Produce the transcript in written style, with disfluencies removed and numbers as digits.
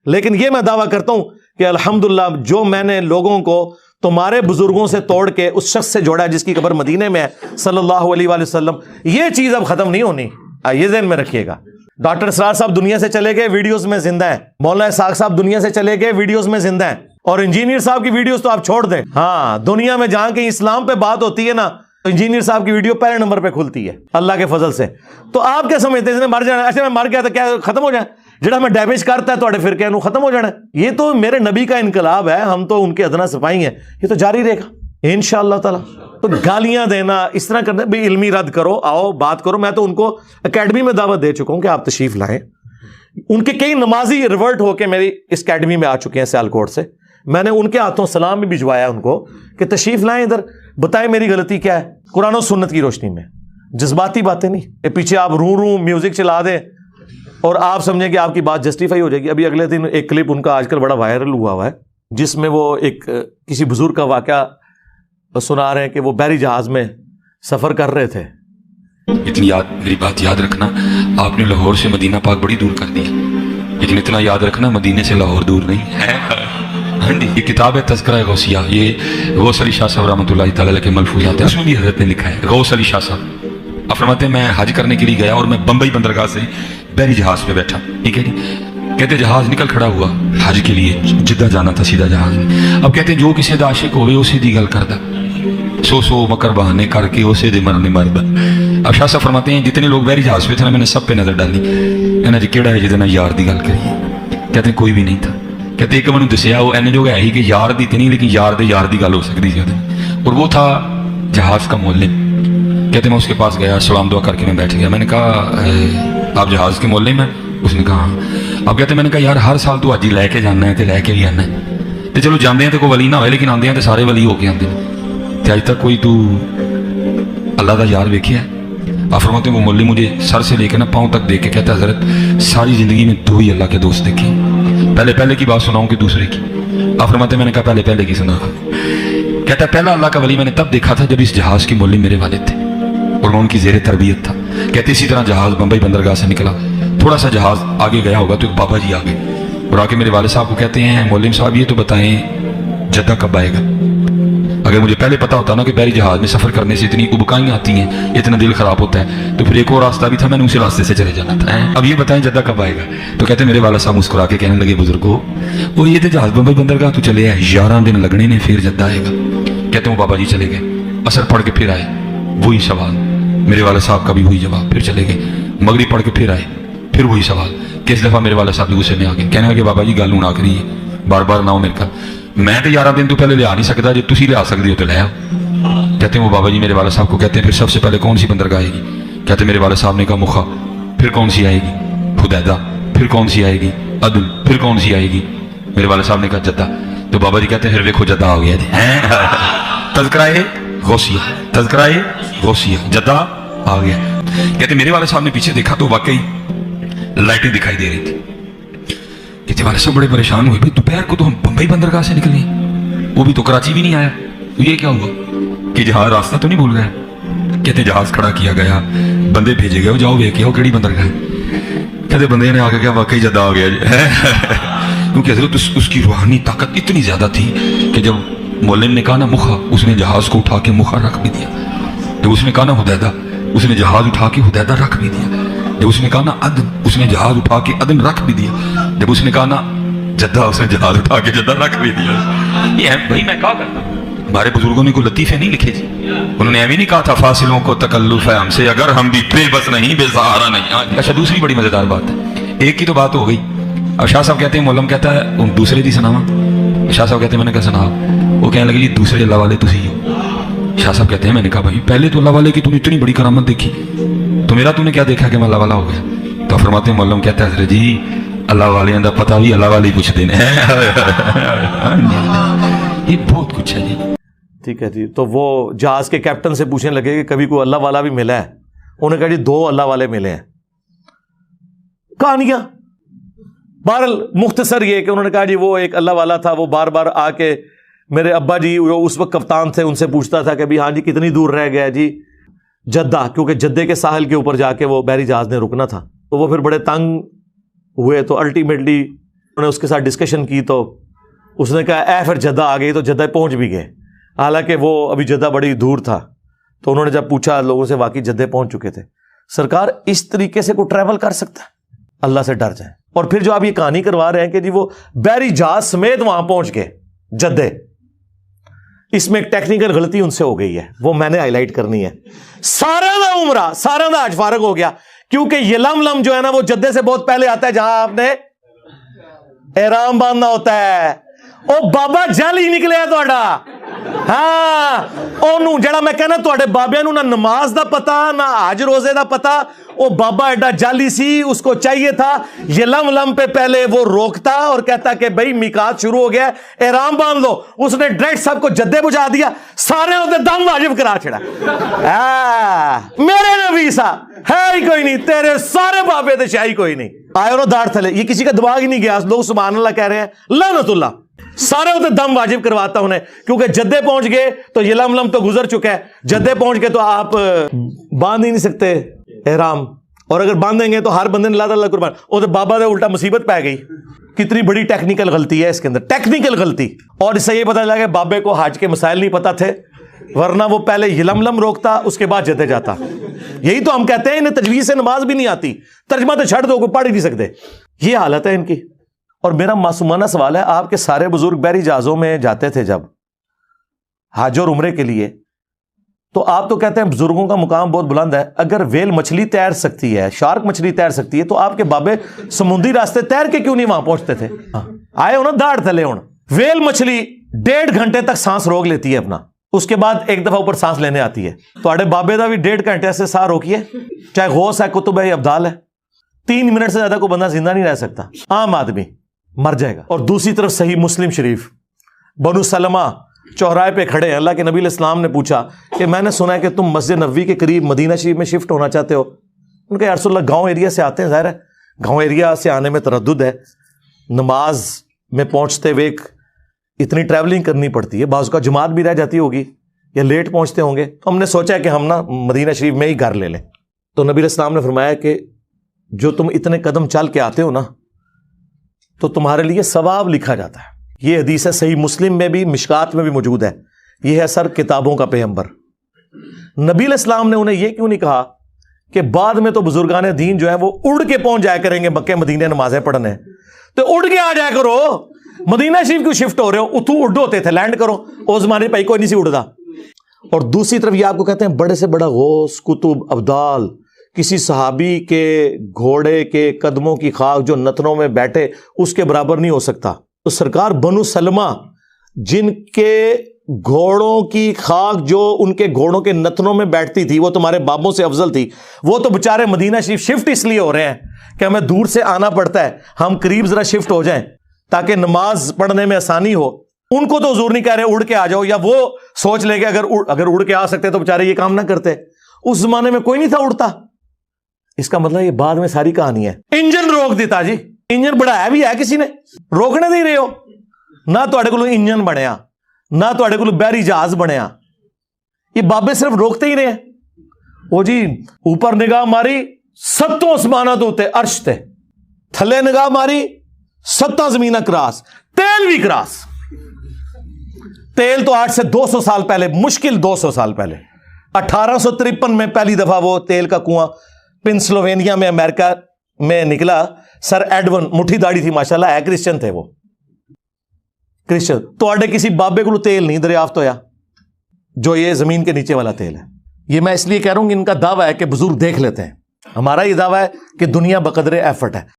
لیکن یہ میں دعویٰ کرتا ہوں کہ الحمدللہ جو میں نے لوگوں کو تمہارے بزرگوں سے توڑ کے اس شخص سے جوڑا ہے جس کی قبر مدینے میں ہے صلی اللہ علیہ وآلہ وسلم، یہ چیز اب ختم نہیں ہونی، یہ ذہن میں رکھیے گا۔ ڈاکٹر اسرار صاحب دنیا سے چلے گئے، ویڈیوز میں زندہ ہیں۔ مولانا اسحاق صاحب دنیا سے چلے گئے، ویڈیوز میں زندہ ہیں۔ اور انجینئر صاحب کی ویڈیوز تو آپ چھوڑ دیں، ہاں دنیا میں جہاں کہیں اسلام پہ بات ہوتی ہے نا تو انجینئر صاحب کی ویڈیو پہلے نمبر پہ کھلتی ہے اللہ کے فضل سے۔ تو آپ کیا سمجھتے ہیں اس نے مر جانا؟ اچھا میں مر گیا تو کیا ختم ہو جائے؟ جڑا میں ڈیمیج کرتا ہے تھوڑے فرقے نو ختم ہو جانا ہے؟ یہ تو میرے نبی کا انقلاب ہے، ہم تو ان کے ادنا سپاہی ہیں، یہ تو جاری رہے گا انشاءاللہ تعالی۔ تو گالیاں دینا اس طرح کرنا بھی علمی رد کرو، آؤ بات کرو۔ میں تو ان کو اکیڈمی میں دعوت دے چکا ہوں کہ آپ تشریف لائیں۔ ان کے کئی نمازی ریورٹ ہو کے میری اس اکیڈمی میں آ چکے ہیں سیالکوٹ سے، میں نے ان کے ہاتھوں سلام بھی بھجوایا ان کو کہ تشریف لائیں ادھر، بتائیں میری غلطی کیا ہے قرآن و سنت کی روشنی میں، جذباتی باتیں نہیں کہ پیچھے آپ رو میوزک چلا دیں اور آپ سمجھیں کہ آپ کی بات جسٹیفائی ہو جائے گی۔ ابھی اگلے دن ایک کلپ ان کا آج کل بڑا وائرل ہوا ہے جس میں وہ ایک کسی بزرگ کا واقعہ سنا رہے ہیں کہ وہ بحری جہاز میں سفر کر رہے تھے۔ اتنی میری بات یاد رکھنا، آپ نے لاہور سے مدینہ پاک بڑی دور کر دیا، لیکن اتنا یاد رکھنا مدینے سے لاہور دور نہیں ہے۔ ہاں جی، یہ کتاب ہے تذکرہ غوثیہ، یہ غوث علی شاہ صاحب رحمۃ اللہ تعالیٰ کے ملفوظات ہیں، اس میں بھی حضرت نے لکھا ہے۔ غوث علی شاہ صاحب آپ فرماتے ہیں میں حج کرنے کے لیے گیا اور میں بمبئی بندرگاہ سے بحری جہاز پہ بیٹھا، ٹھیک ہے جی، کہتے جہاز نکل کھڑا ہوا حج کے لیے، جدہ جانا تھا سیدھا جہاز میں۔ اب کہتے ہیں جو کسی دا عاشق ہوئے اسے دی گل کردا، سو مکر بہانے کر کے اسے دے مرنے مردا۔ اب شاہ صاحب فرماتے ہیں جتنے لوگ بحری جہاز پہ تھے نا میں نے سب پہ نظر ڈالی، کہنا جی کیڑا ہے جہدے نال یار دی گل کریے؟ کہتے ہیں کوئی بھی نہیں تھا۔ کہتے ایک میں دسیا وہ این جو ہے ہی کہ یار دی تے نہیں لیکن یار دی گل ہو سکتی تھی، اور وہ تھا جہاز کا مولم۔ کہتے میں اس کے پاس گیا، سلام دعا کر کے میں بیٹھ گیا۔ میں نے کہا آپ جہاز کے مولم ہیں؟ اس نے کہا ہاں۔ اب کہتے میں نے کہا یار ہر سال تو حج لے کے جانا ہے تے لے کے بھی آنا ہے، تے چلو جاندے ہیں تے کوئی ولی نہ ہوئے لیکن آندے ہیں تے سارے ولی ہو کے آندے ہیں، تے اج تک کوئی تو اللہ دا یار ویکھیا ہے؟ آپ فرماتے ہیں وہ مولوی مجھے سر سے لے کے نا پاؤں تک دیکھ کے کہتا ہے حضرت ساری زندگی میں دو ہی اللہ کے دوست دیکھے، پہلے کی بات سناؤں کہ دوسرے کی؟ آپ فرماتے ہیں میں نے کہا پہلے کی سنا۔ کہتا ہے پہلا اللہ کا ولی میں نے تب دیکھا تھا جب اس جہاز کی مولوی میرے والد تھے اور میں ان کی زیر تربیت تھا۔ کہتے اسی طرح جہاز بمبئی بندرگاہ سے نکلا، تھوڑا سا جہاز آگے گیا ہوگا تو ایک بابا جی آگے اور آ کے میرے والد صاحب کو کہتے ہیں مولوی صاحب یہ تو بتائیں جدہ کب آئے گا؟ اگر مجھے پہلے پتا ہوتا نا کہ بحری جہاز میں سفر کرنے سے اتنی ابکائیں آتی ہیں، اتنا دل خراب ہوتا ہے، تو پھر ایک اور راستہ بھی تھا، میں نے اسی راستے سے چلے جانا تھا۔ اب یہ بتائیں جدہ کب آئے گا؟ تو کہتے ہیں میرے والد صاحب مسکرا کے کہنے لگے بزرگو وہ یہ تو جہاز بمبئی بندرگاہ تو چلے ہے 11 دن لگنے نے پھر جدہ آئے گا۔ کہتے ہیں وہ بابا جی چلے گئے، اثر پڑھ کے پھر آئے، وہی سوال، میرے والد صاحب کا بھی وہی جواب، پھر چلے گئے، مغرب پڑھ کے پھر آئے، پھر وہی سوال۔ کس دفعہ میرے والد صاحب غصے میں آ گئے، کہنے لگے بابا جی گل ہوں آخری ہے، بار بار نہ ہو میرے کا، میں تو 11 دن تو پہلے لے آ نہیں سکتا، جو تسی لے آ سکتے ہو تو لے آؤ۔ کہتے ہیں وہ بابا جی میرے والد صاحب کو کہتے ہیں پھر سب سے پہلے کون سی بندرگاہ آئے گی؟ کہتے ہیں میرے والد صاحب نے کہا مخا، پھر کون سی آئے گی؟ حدیدہ، پھر کون سی آئے گی؟ عدن، پھر کون سی آئے گی؟ میرے والد صاحب نے کہا جدہ۔ تو بابا جی کہتے ہیں پھر ویکھو جدہ آ گیا جی، تذکرہ غوثیہ، تذکرہ غوثیہ، جدہ آ گیا۔ کہتے ہیں میرے والد صاحب نے پیچھے دیکھا تو واقعی لائٹیں دکھائی دے رہی تھی۔ کہتے والد صاحب بڑے پریشان ہوئے، دوپہر کو تو ہم بمبئی بندرگاہ سے نکلے، وہ بھی تو کراچی بھی نہیں آیا، تو یہ کیا ہوا کہ جہاز راستہ تو نہیں بھول گیا؟ کہتے جہاز کھڑا کیا گیا، بندے بھیجے گئے، جاؤ ویکھ آؤ کیڑی بندرگاہ ہے۔ کہتے بندے نے آ کے کہا واقعی جدہ آ گیا جی، کیونکہ حضرت اس کی روحانی طاقت اتنی زیادہ تھی کہ جب مولم نے کہا نا مخا، اس نے جہاز کو اٹھا کے مخا رکھ بھی دیا، جب اس نے کہا نا حدیدہ، اس نے جہاز اٹھا کے حدیدہ رکھ بھی دیا، جب اس نے کہا نا عدن، اس نے جہاز اٹھا کے عدن رکھ بھی دیا، جب اس نے کہا نا جدہ، اس نے جہاز اٹھا کے جدہ رکھ بھی دیا۔ یہ ہے بھائی میں کہا کرتا ہوں، ہمارے بزرگوں نے کوئی لطیفے نہیں لکھے جی، انہوں نے ایویں نہیں کہا تھا فاصلوں کو تکلف ہے ہم سے اگر ہم بھی بے بس نہیں بے سہارا نہیں۔ اچھا دوسری بڑی مزیدار بات ہے، ایک کی تو بات ہو گئی، اب شاہ صاحب کہتے ہیں مولم کہتا ہے دوسرے دی سناواں؟ شاہ صاحب کہتے ہیں میں نے کہا سنا، وہ کہنے لگے جی دوسرے اللہ والے تسی ہو۔ شاہ صاحب کہتے ہیں میں نے کہا بھائی پہلے تو اللہ والے کی تو نے اتنی بڑی کرامت دیکھی، تو میرا تو نے کیا دیکھا کہ میں اللہ والا ہو گیا؟ تو فرماتے ہیں مولم کہتا ہے حضرت جی اللہ والے دا پتہ بھی اللہ والے پوچھتے ہیں، یہ بہت کچھ ہے جی۔ ٹھیک ہے جی، تو وہ جہاز کے کیپٹن سے پوچھنے لگے کہ کبھی کوئی اللہ والا بھی ملا ہے؟ انہوں نے کہا جی 2 اللہ والے ملے ہیں۔ کہانیاں بہرحال مختصر یہ کہ انہوں نے کہا جی وہ ایک اللہ والا تھا، وہ بار بار آ کے میرے ابا جی جو اس وقت کپتان تھے ان سے پوچھتا تھا کہ ہاں جی کتنی دور رہ گیا جی جدہ، کیونکہ جدے کے ساحل کے اوپر جا کے وہ بحری جہاز نے رکنا تھا، تو وہ پھر بڑے تنگ ہوئے، تو الٹیمیٹلی انہوں نے اس کے ساتھ ڈسکشن کی تو اس نے کہا اے پھر جدہ آ گئی، تو جدہ پہنچ بھی گئے، حالانکہ وہ ابھی جدہ بڑی دور تھا۔ تو انہوں نے جب پوچھا لوگوں سے، واقعی جدہ پہنچ چکے تھے۔ سرکار اس طریقے سے کوئی ٹریول کر سکتا ہے؟ اللہ سے ڈر جائیں۔ اور پھر جو آپ یہ کہانی کروا رہے ہیں کہ جی وہ بحری جہاز سمیت وہاں پہنچ گئے جدہ، اس میں ایک ٹیکنیکل غلطی ان سے ہو گئی ہے، وہ میں نے ہائی لائٹ کرنی ہے۔ سارا دا عمرہ، سارا دا حج فارغ ہو گیا، کیونکہ یہ لم جو ہے نا وہ جدے سے بہت پہلے آتا ہے، جہاں آپ نے احرام باندھنا ہوتا ہے۔ او بابا جل ہی نکلے تہاڈا، ہاں اونوں جڑا میں کہنا تہاڈے بابیاں نوں نہ نماز دا پتا نہ حج روزے دا پتا، او بابا ایڈا جالی سی، اس کو چاہیے تھا یہ لم پہ پہلے وہ روکتا اور کہتا کہ بھائی میقات شروع ہو گیا، احرام باندھ لو۔ اس نے ڈائریکٹ سب کو جدے بجھا دیا، سارے ہوتے دم واجب کرا چھڑا۔ میرے نبی سا ہے ہی کوئی نہیں، تیرے سارے بابے تے شاہی کوئی نہیں، آئے اور داڑھ تھلے۔ یہ کسی کا دماغ ہی نہیں گیا، لوگ سبحان اللہ کہہ رہے ہیں، لعنت اللہ۔ سارے ہوتے دم واجب کرواتا انہیں، کیونکہ جدے پہنچ گئے تو یہ لم تو گزر چکا ہے، جدے پہنچ گئے تو آپ باندھ ہی نہیں سکتے احرام، اور اگر باندھیں گے تو ہر بندے نے اللہ قربان، وہ تو بابا دے الٹا مصیبت پہ گئی۔ کتنی بڑی ٹیکنیکل غلطی ہے اس کے اندر، ٹیکنیکل غلطی۔ اور اس سے یہ پتہ لگا کہ بابے کو حج کے مسائل نہیں پتہ تھے، ورنہ وہ پہلے یہ لم روکتا، اس کے بعد جدے جاتا۔ یہی تو ہم کہتے ہیں انہیں تجویز سے نماز بھی نہیں آتی، ترجمہ تو چھڑ دو، کوئی پڑھ ہی نہیں سکتے۔ یہ حالت ہے ان کی۔ اور میرا معصومانہ سوال ہے، آپ کے سارے بزرگ بحری جہازوں میں جاتے تھے جب حج اور عمرے کے لیے، تو آپ تو کہتے ہیں بزرگوں کا مقام بہت بلند ہے، اگر ویل مچھلی تیر سکتی ہے، شارک مچھلی تیر سکتی ہے، تو آپ کے بابے سمندری راستے تیر کے کیوں نہیں وہاں پہنچتے تھے؟ آئے ہو نا داڑھ تھلے ہوں۔ ویل مچھلی 1.5 گھنٹے تک سانس روک لیتی ہے اپنا، اس کے بعد ایک دفعہ اوپر سانس لینے آتی ہے۔ تو آڑے بابے دا بھی 1.5 گھنٹے سے سانس روکیے، چاہے غوث ہے، کتب ہے، ابدال ہے، 3 منٹ سے زیادہ کوئی بندہ زندہ نہیں رہ سکتا، عام آدمی مر جائے گا۔ اور دوسری طرف صحیح مسلم شریف، بنو سلمہ چوراہے پہ کھڑے ہیں، اللہ کے نبی علیہ السلام نے پوچھا کہ میں نے سنا ہے کہ تم مسجد نبوی کے قریب مدینہ شریف میں شفٹ ہونا چاہتے ہو۔ ان کا یا رسول اللہ گاؤں ایریا سے آتے ہیں، ظاہر ہے گاؤں ایریا سے آنے میں تردد ہے، نماز میں پہنچتے ہوئے اتنی ٹریولنگ کرنی پڑتی ہے، بعض کا جماعت بھی رہ جاتی ہوگی یا لیٹ پہنچتے ہوں گے، تو ہم نے سوچا کہ ہم نا مدینہ شریف میں ہی گھر لے لیں۔ تو نبی علیہ السلام نے فرمایا کہ جو تم اتنے قدم چل کے آتے ہو نا، تو تمہارے لیے ثواب لکھا جاتا ہے۔ یہ حدیث ہے، صحیح مسلم میں بھی، مشکات میں بھی موجود ہے۔ یہ ہے سر کتابوں کا پیغمبر۔ نبی علیہ السلام نے انہیں یہ کیوں نہیں کہا کہ بعد میں تو بزرگان دین جو ہے وہ اڑ کے پہنچ جایا کریں گے مکہ مدینے نمازیں پڑھنے، تو اڑ کے آ جایا کرو، مدینہ شریف کیوں شفٹ ہو رہے ہو؟ اتو اڑ ہوتے تھے، لینڈ کرو، اس زمانے پہ کوئی نہیں سی اڑتا۔ اور دوسری طرف یہ آپ کو کہتے ہیں بڑے سے بڑا غوث، کتب، ابدال، کسی صحابی کے گھوڑے کے قدموں کی خاک جو نتنوں میں بیٹھے اس کے برابر نہیں ہو سکتا۔ تو سرکار بنو سلمہ جن کے گھوڑوں کی خاک جو ان کے گھوڑوں کے نتنوں میں بیٹھتی تھی وہ تمہارے بابوں سے افضل تھی، وہ تو بےچارے مدینہ شریف شفٹ اس لیے ہو رہے ہیں کہ ہمیں دور سے آنا پڑتا ہے، ہم قریب ذرا شفٹ ہو جائیں تاکہ نماز پڑھنے میں آسانی ہو۔ ان کو تو حضور نہیں کہہ رہے اڑ کے آ جاؤ، یا وہ سوچ لے کہ اگر اڑ کے آ سکتے تو بےچارے یہ کام نہ کرتے۔ اس زمانے میں کوئی نہیں تھا اڑتا۔ اس کا مطلب یہ بعد میں ساری کہانی ہے۔ انجن روک دیتا جی، انجن بڑھایا بھی ہے کسی نے، روکنے نہیں رہے ہو، نہ تواڈے کول انجن بنیا، نہ تواڈے کول بحری جہاز بنیا، یہ بابے صرف روکتے ہی رہے ہیں۔ وہ جی اوپر نگاہ ماری 7 آسماناں تو تے عرش تے، تھلے نگاہ ماری 7 زمیناں کراس، تیل بھی کراس۔ تیل تو 8 سے 200 سال پہلے، مشکل 200 سال پہلے، 1853 میں پہلی دفعہ وہ تیل کا کنواں پنسلوینیا میں امریکہ میں نکلا۔ سر ایڈون، مٹھی داڑھی تھی ماشاءاللہ، ہے کرسچن تھے وہ، کرسچن۔ تو آڈے کسی بابے کو تیل نہیں دریافت ہویا جو یہ زمین کے نیچے والا تیل ہے۔ یہ میں اس لیے کہہ رہا ہوں کہ ان کا دعویٰ ہے کہ بزرگ دیکھ لیتے ہیں، ہمارا یہ دعویٰ ہے کہ دنیا بقدر ایفرٹ ہے۔